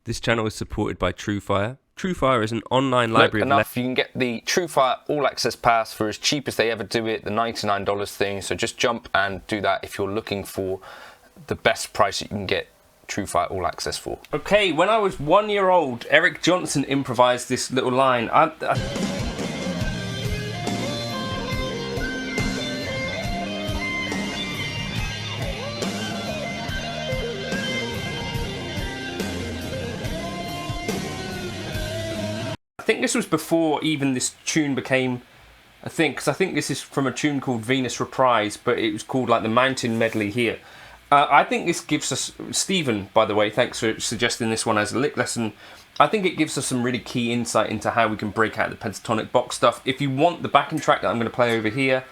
This channel is supported by Truefire. Truefire is an online library enough, you can get the Truefire All Access Pass for as cheap as they ever do it, the $99 thing. So just jump and do that if you're looking for the best price you can get Truefire All Access for. Okay, when I was 1 year old, Eric Johnson improvised this little line. I think this was before even this tune became a thing, because I think this is from a tune called Venus Reprise, but it was called like the Mountain Medley here. I think this gives us, Stephen, by the way, thanks for suggesting this one as a lick lesson. I think it gives us some really key insight into how we can break out the pentatonic box stuff. If you want the backing track that I'm going to play over here,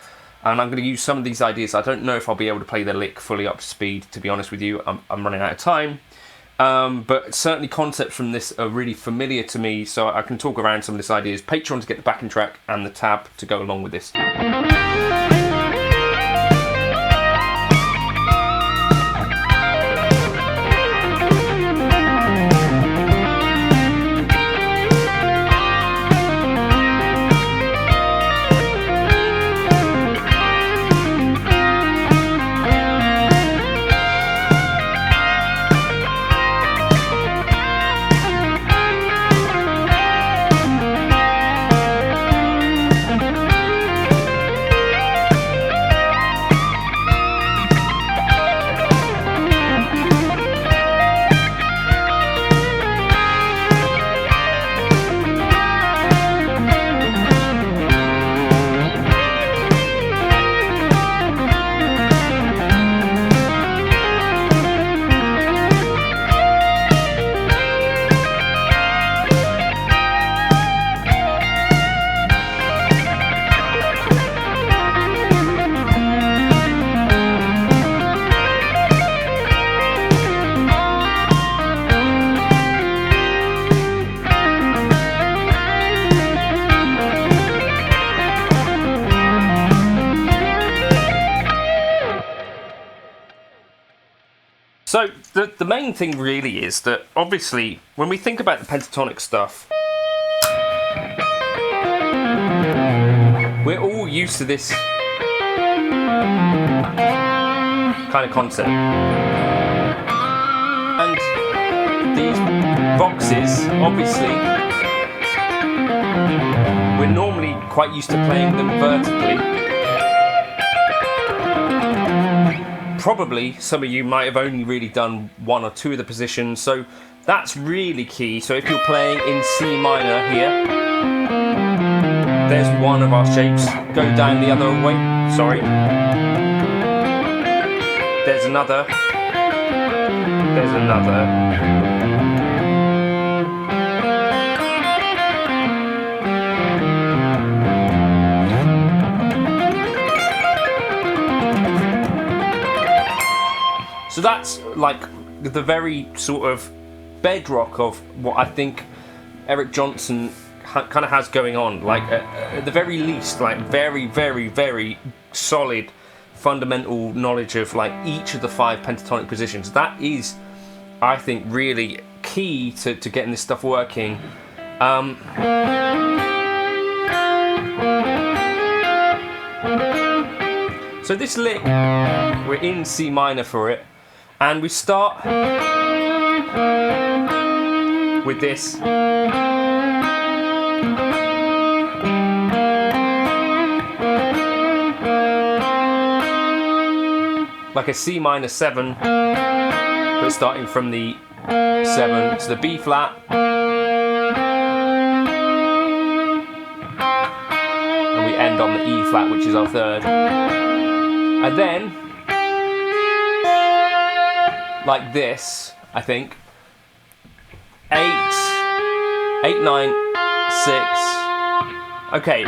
and I'm going to use some of these ideas, I don't know if I'll be able to play the lick fully up to speed, to be honest with you. I'm running out of time. But certainly concepts from this are really familiar to me, so I can talk around some of these ideas. Patreon to get the backing track and the tab to go along with this. So the main thing really is that obviously when we think about the pentatonic stuff, we're all used to this kind of concept. And these boxes, obviously, we're normally quite used to playing them vertically. Probably some of you might have only really done one or two of the positions, so that's really key. So if you're playing in C minor here, there's one of our shapes. Go down the other way, sorry. There's another. There's another. So that's like the very sort of bedrock of what I think Eric Johnson kind of has going on. Like at the very least, like very, very, very solid fundamental knowledge of like each of the 5 pentatonic positions. That is, I think, really key to getting this stuff working. So this lick, we're in C minor for it. And we start with this. Like a C minor 7, but starting from the 7 to the B flat. And we end on the E flat, which is our 3rd. And then, like this, I think. 8, 9, 6. Okay.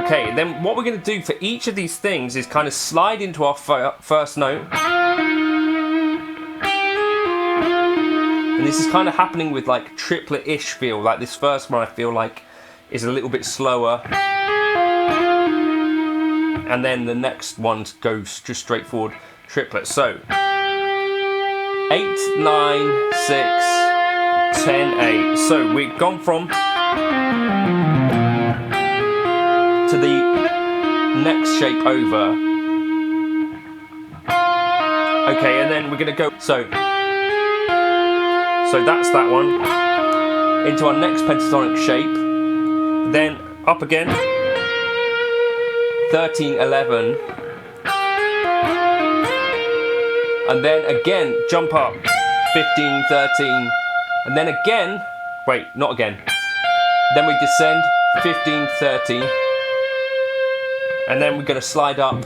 Okay, then what we're going to do for each of these things is kind of slide into our first note. And this is kind of happening with like triplet-ish feel. Like this first one I feel like is a little bit slower. And then the next one goes just straight forward triplet. So 8, 9, 6, 10, 8. So we've gone from to the next shape over. Okay, and then we're going to go, so that's that one, into our next pentatonic shape, then up again, 13, 11, and then again, jump up, 15, 13, and then again, wait, not again, then we descend, 15, 13, and then we're going to slide up.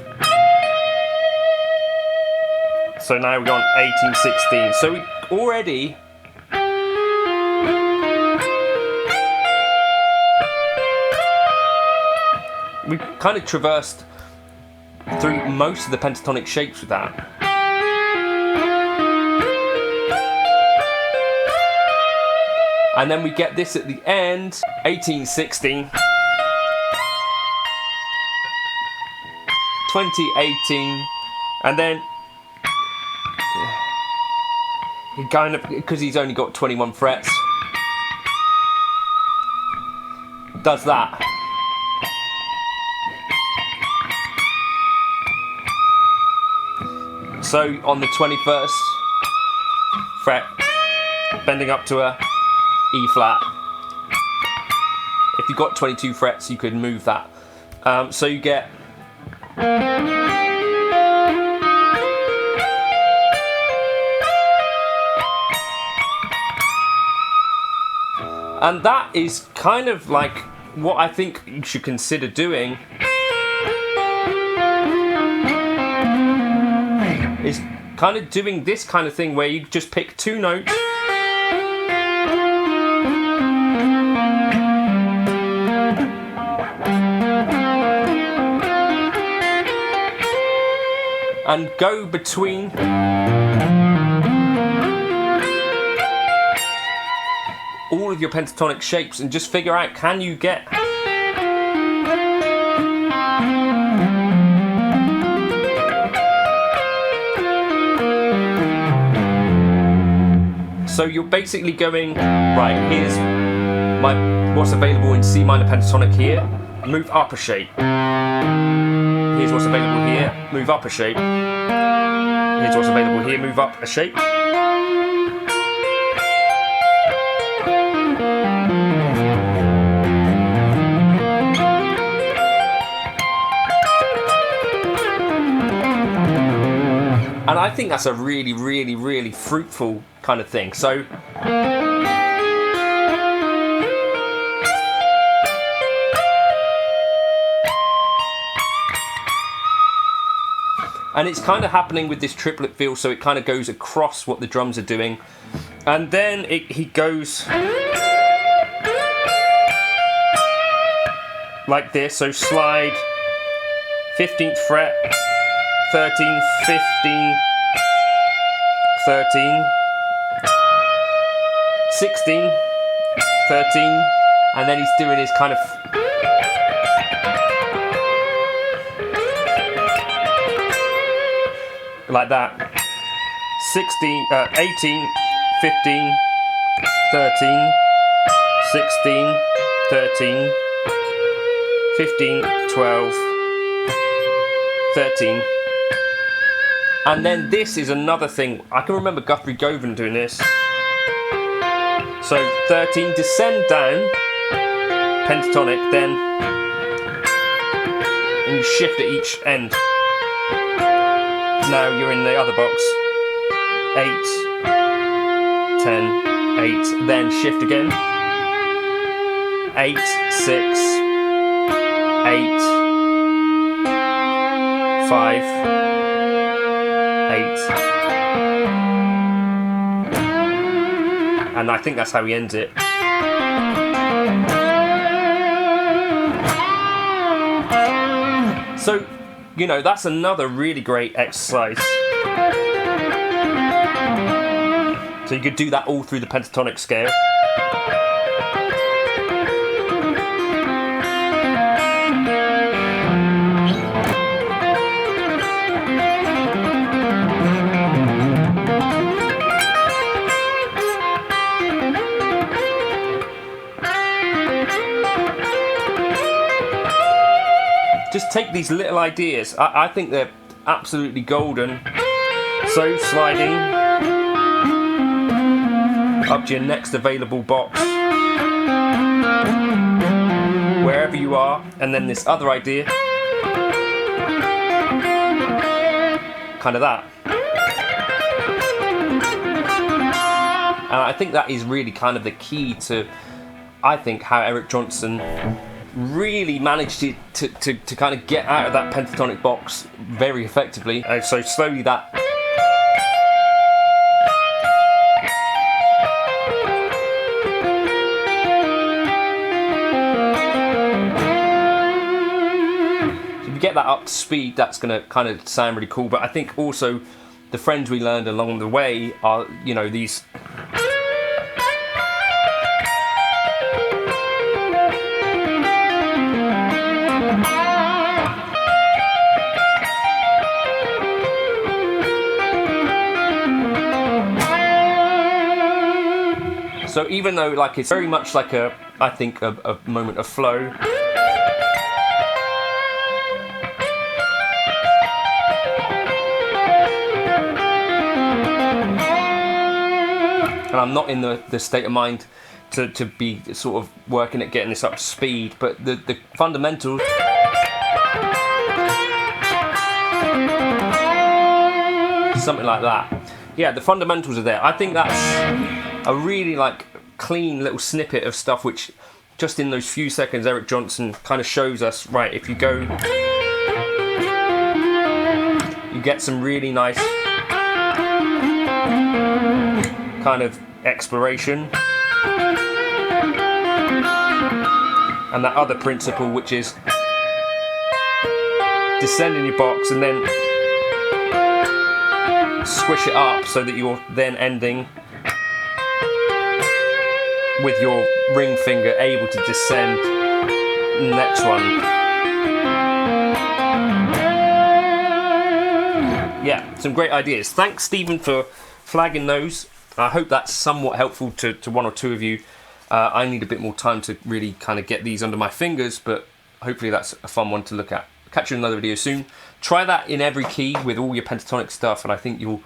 So now we're on 18, 16. So we already we've kind of traversed through most of the pentatonic shapes with that. And then we get this at the end, 18, 16, 20, 18, and then he kind of, because he's only got 21 frets, does that. So on the 21st fret, bending up to a E flat. If you've got 22 frets, you could move that. So you get and that is kind of like what I think you should consider doing, is kind of doing this kind of thing where you just pick 2 notes and go between all of your pentatonic shapes and just figure out, can you get so you're basically going, right, here's what's available in C minor pentatonic here, move up a shape. Here's what's available here, move up a shape. Here's what's available here, move up a shape. And I think that's a really, really, really fruitful kind of thing. So and it's kind of happening with this triplet feel, so it kind of goes across what the drums are doing. And then he goes like this, so slide 15th fret, 13, 15, 13, 16, 13, and then he's doing his kind of like that, 16, 18, 15, 13, 16, 13, 15, 12, 13. And then this is another thing, I can remember Guthrie Govan doing this. So 13, descend down, pentatonic, then, and you shift at each end. Now you're in the other box, 8, 10, 8, then shift again, 8, 6, 8, 5, 8, and I think that's how he ends it. So, you know, that's another really great exercise. So you could do that all through the pentatonic scale. take these little ideas. I think they're absolutely golden. So sliding up to your next available box, wherever you are, and then this other idea, kind of that. And I think that is really kind of the key to, I think, how Eric Johnson really managed to kind of get out of that pentatonic box very effectively. And so slowly that if you get that up to speed, that's going to kind of sound really cool. But I think also the friends we learned along the way are, you know, these so even though like it's very much like I think a moment of flow, and I'm not in the state of mind to be sort of working at getting this up to speed, but the fundamentals, something like that. Yeah, the fundamentals are there. I think that's a really like clean little snippet of stuff which just in those few seconds Eric Johnson kind of shows us, right, if you go, you get some really nice kind of exploration, and that other principle which is descending your box and then squish it up so that you're then ending with your ring finger able to descend next one. Yeah, some great ideas. Thanks, Stephen, for flagging those. I hope that's somewhat helpful to one or two of you. I need a bit more time to really kind of get these under my fingers, but hopefully that's a fun one to look at. Catch you in another video soon. Try that in every key with all your pentatonic stuff, and I think you'll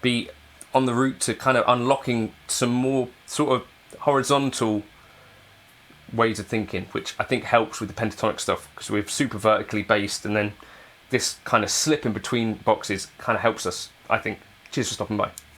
be on the route to kind of unlocking some more sort of horizontal ways of thinking, which I think helps with the pentatonic stuff, because we're super vertically based, and then this kind of slip in between boxes kind of helps us, I think. Cheers for stopping by.